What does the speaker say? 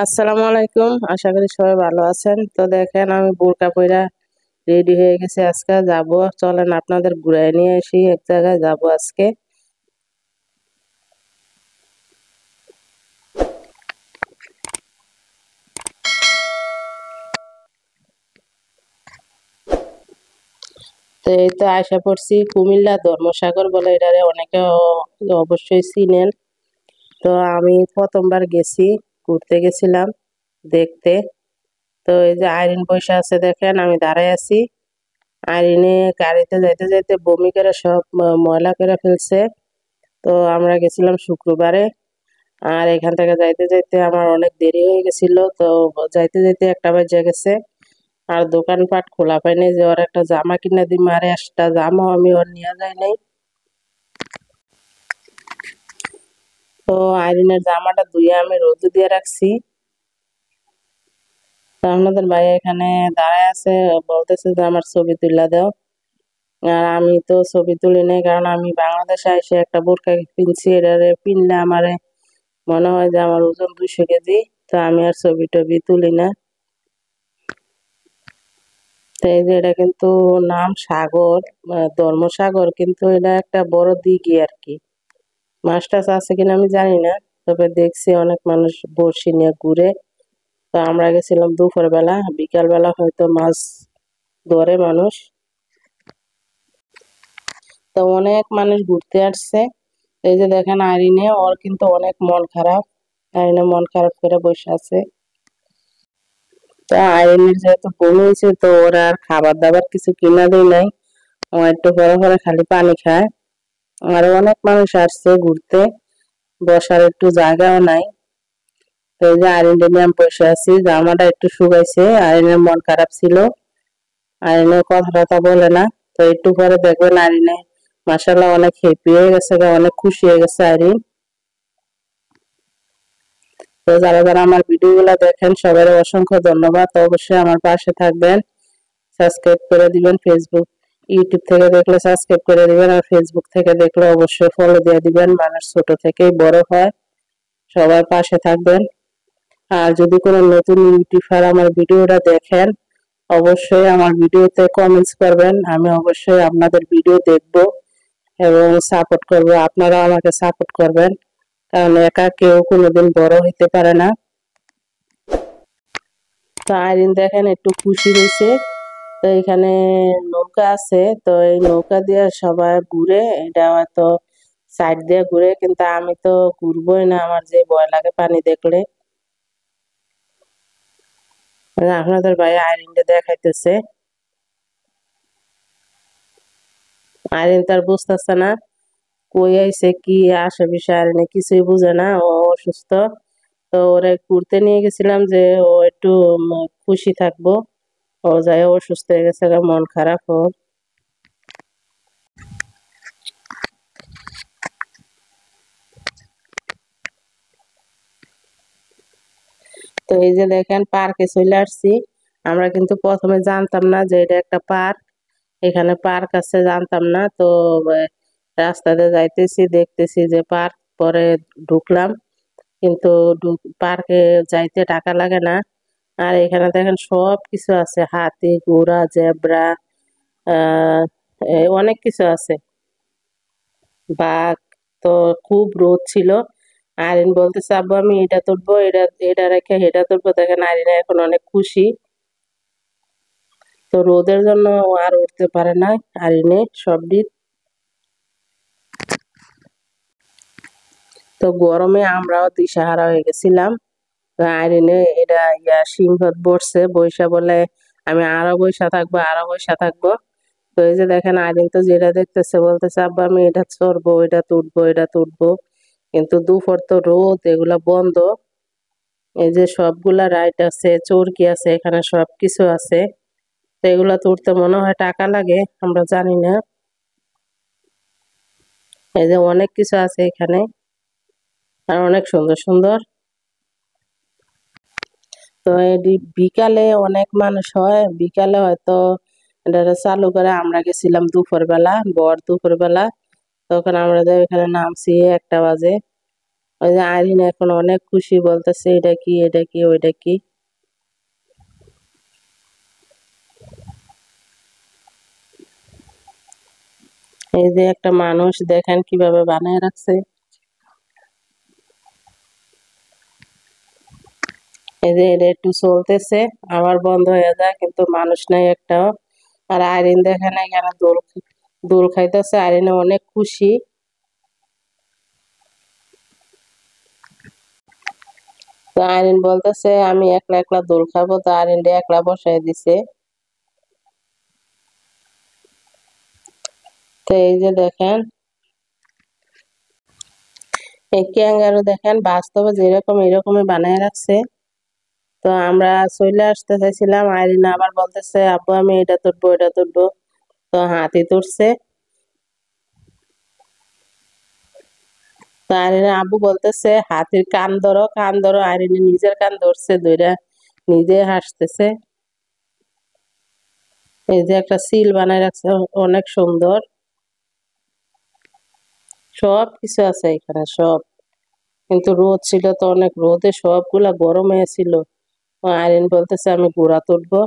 আসসালামু আলাইকুম, আশা করি সবাই ভালো আছেন। তো দেখেন আমি বোরকা পইরা রেডি হয়ে গেছি, আজকে যাব। চলেন আপনাদের ঘুরাই নিয়ে আসি, এক জায়গায় যাব আজকে। তো এই তো আশা পড়ছি কুমিল্লা ধর্মসাগর বলে, এটারে অনেকে অবশ্যই চিনেন। তো আমি প্রথমবার গেছি, ঘুরতে গেছিলাম দেখতে। তো এই যে আইরিন বসে আছে, দেখেন আমি দাঁড়ায় আছি। আইরিনে গাড়িতে যাইতে যাইতে বমি করে সব ময়লা করে ফেলছে। তো আমরা গেছিলাম শুক্রবারে। আর এখান থেকে যাইতে যাইতে আমার অনেক দেরি হয়ে গেছিল। তো যাইতে যাইতে 1টা বেজে গেছে। আর দোকানপাট খোলা পাইনি, যে ওর একটা জামা কিনে দিই, আর একটা জামা আমি ওর নিয়ে যাই নাই। তো আইরিনের জামাটা ধুয়ে আমি রোদে দিয়ে রাখছি। তো আপনাদের ভাই এখানে দাঁড়ায় আছে, বলতেছে যে আমার ছবি তুলে দাও। আর আমি তো ছবি তুলি নাই, কারণ আমি বাংলাদেশে এসে একটা বোরকা কিনছি, এটারে পিনলে আমার মনে হয় যে আমার ওজন 200 কেজি। তো আমি আর ছবি টবি তুলি না। তো এই যে এটা কিন্তু নাম সাগর, ধর্মসাগর, কিন্তু এটা একটা বড় দিঘি আর কি। মাছ টাছ আছে কিনা আমি জানি না, তবে দেখছি অনেক মানুষ বড়শি নিয়ে ঘুরে। তো আমরা গেছিলাম দুপুর বেলা, বিকাল বেলা হয়তো মাছ ধরে মানুষ। তো অনেক মানুষ ঘুরতে আসছে। এই যে দেখেন আইরিনে, ওর কিন্তু অনেক মন খারাপ। আইরিনে মন খারাপ করে বসে আছে। তো আইরিনের যেহেতু বমি হয়েছে, তো ওরা আর খাবার দাবার কিছু কিনা দেয় নাই। ও একটু পরে পরে খালি পানি খায়। আরো অনেক মানুষ আসছে ঘুরতে, বসার একটু জায়গাও নাই। তো এই যে আইরিনটা নিয়ে আমি বসে আছি, জামাটা একটু শুকাইছে, আইরিনের মন খারাপ ছিল। আইরিনে কথা টথা বলে না। তো একটু পরে দেখবেন আইরিনে মাসাল্লাহ অনেক হ্যাপি হয়ে গেছে, অনেক খুশি হয়ে গেছে আইরিন। তো যারা যারা আমার ভিডিও গুলা দেখেন, সবাই অসংখ্য ধন্যবাদ। তো অবশ্যই আমার পাশে থাকবেন, সাবস্ক্রাইব করে দিবেন। ফেসবুক ইউটিউব থেকে দেখলে সাবস্ক্রাইব করে দিবেন, আর ফেসবুক থেকে দেখলে অবশ্যই ফলো দিয়ে দিবেন। মানুষ ছোট থেকেই বড় হয়, সবার পাশে থাকবেন। আর যদি কোনো নতুন ইউটিউবার আমার ভিডিওটা দেখেন, অবশ্যই আমার ভিডিওতে কমেন্টস করবেন। আমি অবশ্যই আপনাদের ভিডিও দেখব এবং সাপোর্ট করব। আপনারা আমাকে সাপোর্ট করবেন, কারণ একা কেউ কোনোদিন বড় হইতে পারে না। তো আইরিন দেখেন একটু খুশি হয়েছে। তো এখানে নৌকা আছে, তো এই নৌকা দিয়ে সবাই ঘুরে। এটা হয়তো সাইড দিয়ে ঘুরে, কিন্তু আমি তো ঘুরবোই না, আমার যে ভয় লাগে পানি দেখলে। আপনাদের ভাই আইরিনটা দেখাইতেছে। আইরিন তার বুঝতেছে না কই আইছে কি আসে বিষয়, আইরিনে কিছুই বুঝে না, ও অসুস্থ। তো ওরা ঘুরতে নিয়ে গেছিলাম যে ও একটু খুশি থাকবো। ও যাই অসুস্থ হয়ে গেছে, মন খারাপ ওর। তো এই যে দেখেন পার্কে চলে আসছি। আমরা কিন্তু প্রথমে জানতাম না যে এটা একটা পার্ক, এখানে পার্ক আছে জানতাম না। তো রাস্তাতে যাইতেছি, দেখতেছি যে পার্ক, পরে ঢুকলাম। কিন্তু পার্কে যাইতে টাকা লাগে না। আর এখানে দেখেন সব কিছু আছে, হাতি, ঘোড়া, জেব্রা, আহ অনেক কিছু আছে, বাঘ। তো খুব রোদ ছিল। আরিন বলতেছে আব্বু আমি এটা তুলবো, এটা এটা রেখে এটা তুলবো। দেখেন আরিনা এখন অনেক খুশি। তো রোদের জন্য ও আর উঠতে পারে না। আরিনে সব দিক। তো গরমে আমরাও দিশাহারা হয়ে গেছিলাম। তো আইরিনে এটা সিংহত বসছে, বৈশা বলে আমি আরো বৈশা থাকবো, আরো বৈশা থাকবো। তো এই যে দেখেন আইরিন তো যেটা দেখতেছে, বলতেছে আব্বা আমি এটা চড়বো, এটা তুলবো, এটা তুলবো। কিন্তু দুপুর তো রোদ, এগুলা বন্ধ। এই যে সবগুলা রাইড আছে, চরকি আছে, এখানে সব কিছু আছে। তো এগুলা তুলতে মনে হয় টাকা লাগে, আমরা জানি না। এই যে অনেক কিছু আছে এখানে, আর অনেক সুন্দর সুন্দর। তো এটি বিকালে অনেক মানুষ হয়, বিকালে হয়তো এটা চালু করে। আমরা গেছিলাম দুপুর বেলা, দুপুর বেলা। তখন আমরা যে এখানে নামছি 1টা বাজে। ওই যে আরিন এখন অনেক খুশি, বলতেছে এটা কি, এটা কি, ওইটা কি। এই যে একটা মানুষ দেখেন কিভাবে বানায় রাখছে। এই যে এটা একটু চলতেছে, আবার বন্ধ হয়ে যায়, কিন্তু মানুষ নাই একটাও। আর আরিন দেখেন এখানে দোল দোল খাইতেছে, আরিনে অনেক খুশি। তো আরিন বলতেছে আমি একলা একলা দোল খাবো, তো আরিন একলা বসাই দিছে। তো এই যে দেখেন এই ক্যাঙ্গারু দেখেন বাস্তবে যেরকম এরকমই বানায় রাখছে। তো আমরা চলে আসতে চাইছিলাম, আইরিনা আবার বলতেছে আপু আমি এটা তুলবো এটা তুলবো। তো হাতি তুলছে। তো আইরিনা আব্বু বলতেছে হাতির কান ধরো কান ধরো, আইরিনা নিজের কান ধরছে, ধইরা নিজে হাসতেছে। এই যে একটা সিল বানায় রাখছে, অনেক সুন্দর। সব কিছু আছে এখানে সব। কিন্তু রোদ ছিল তো, অনেক রোদে সবগুলা গরম হয়েছিল। আইরিন বলতেছে আমি ঘোড়া তুলবো।